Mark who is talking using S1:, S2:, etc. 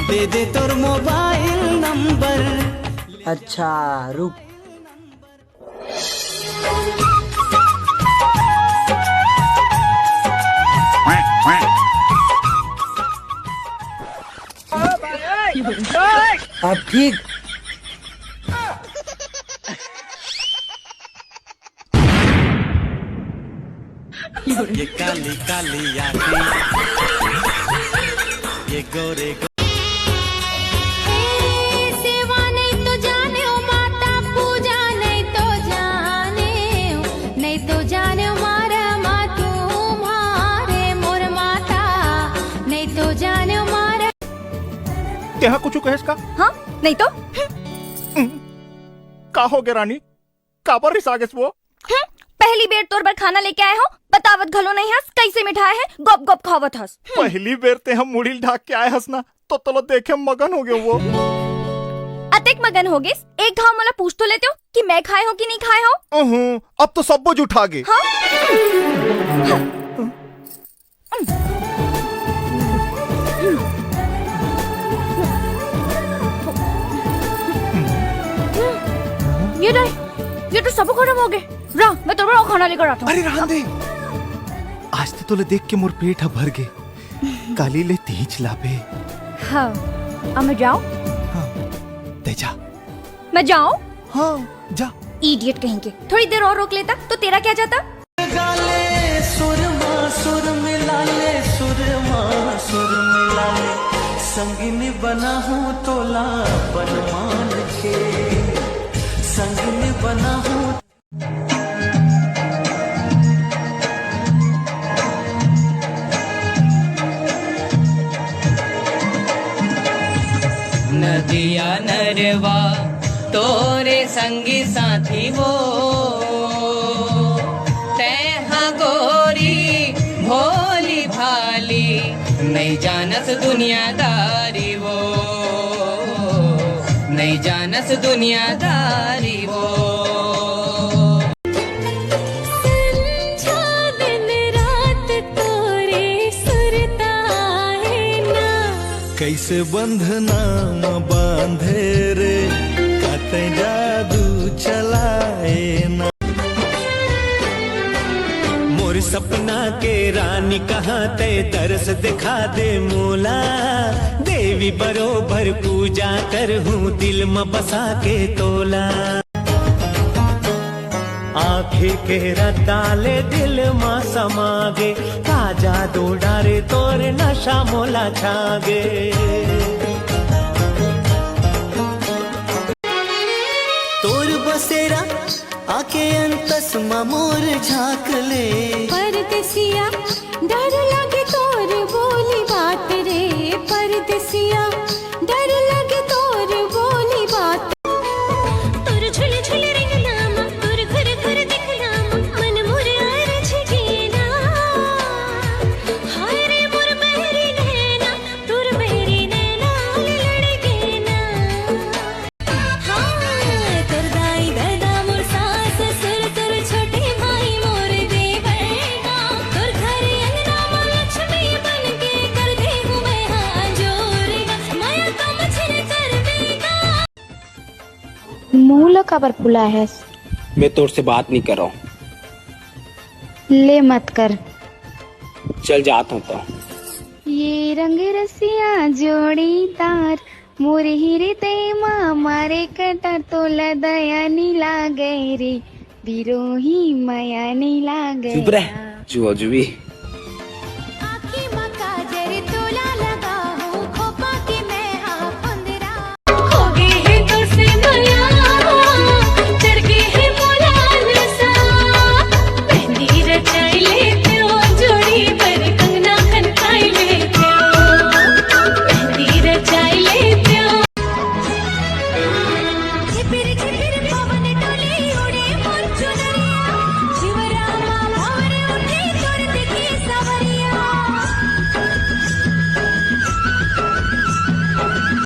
S1: दे दे तोर mobile number.
S2: अच्छा रुक। अब ठीक।
S1: ये काली काली आंखें, ये गोरे
S3: सेवा नहीं तो जाने ओ माता पूजा नहीं तो जाने नहीं तो जाने मारा मातू मारे मोर माता नहीं तो जाने मारा।
S4: क्या कुछ कहेस का?
S5: हाँ नहीं तो
S4: का हो गया रानी? काबर रिस आगेस वो?
S5: पहली बेर तोर बर खाना लेके आए हो, बतावत घलो नहीं हस कैसे मिठाई है, गप गप खावत हस।
S4: पहली बेर ते हम मुड़ील ढाक के आए हस ना, तो तलो देखे मगन हो गए वो।
S5: अतेक मगन हो गए, एक घाव मला पूछ तो लेते हो कि मैं खाए हो कि नहीं खाए हो।
S4: अब तो सब बोझ उठा गए।
S5: हाँ? ये तो सब खत्म हो गए। रा मैं तो बड़ा खाना लेकर आता हूँ।
S4: अरे रहने दे, आज तो तोले देख के मोर पेट भर गए। काली ले तीज लाबे।
S5: हाँ अब मैं जाऊँ?
S4: हाँ दे जा।
S5: मैं जाऊँ?
S4: हाँ जा।
S5: इडियट कहेंगे, थोड़ी देर और रोक लेता तो तेरा क्या जाता?
S1: गाले सुरमा सुर मिला ले, सुरमा सुर मिला ले, संगिनी बना हूँ तोला बनमान के, संगिनी बना हूँ।
S6: नदिया नरवा तोरे संगी साथी वो, तैहा गोरी भोली भाली नहीं जानस दुनियादारी वो, नहीं जानस दुनियादारी वो।
S1: कैसे बंधना बांधे रे, कते जादू चलाए ना। मोर सपना के रानी कहाँ ते तरस दिखा दे मोला, देवी बरोबर पूजा कर हूँ दिल में बसा के तोला। आँखें के रताले दिल माँ समागे, का जादू डारे तोर नशा मोला छागे। तोर बसेरा आके अंतस मोर झाँक ले,
S3: परदेसिया डर लगे तोर बोली बात रे, परदेसिया डर लगे तोर बोली बात। तोर झुले झुले रिंग नाम, तोर घुर घुर दिख नाम, मन मोर आर छिगेना, हाय रे मोर मेरी नैना, तोर मेरी नैना लड़ ना। हाँ तोर दाई दादा मोर सास ससुर, तोर छोटे भाई मोर देवरना, तोर घर अंगना में लक्ष्मी बन के कर दे हूँ मैं हाँ जोरेगा, माया का मछली कर देगा।
S7: मुंह काबर फुला है?
S8: मैं तोर से बात नहीं कर रहा हूँ।
S7: ले मत कर।
S8: चल जाता हूँ तो।
S7: ये रंग रसिया जोड़ी तार, मोरे हीरे ते माँ मारे कटा तोला दया नी लागे रे, बिरोही माया नी लागे।
S8: चुप रह जुआ जुबी।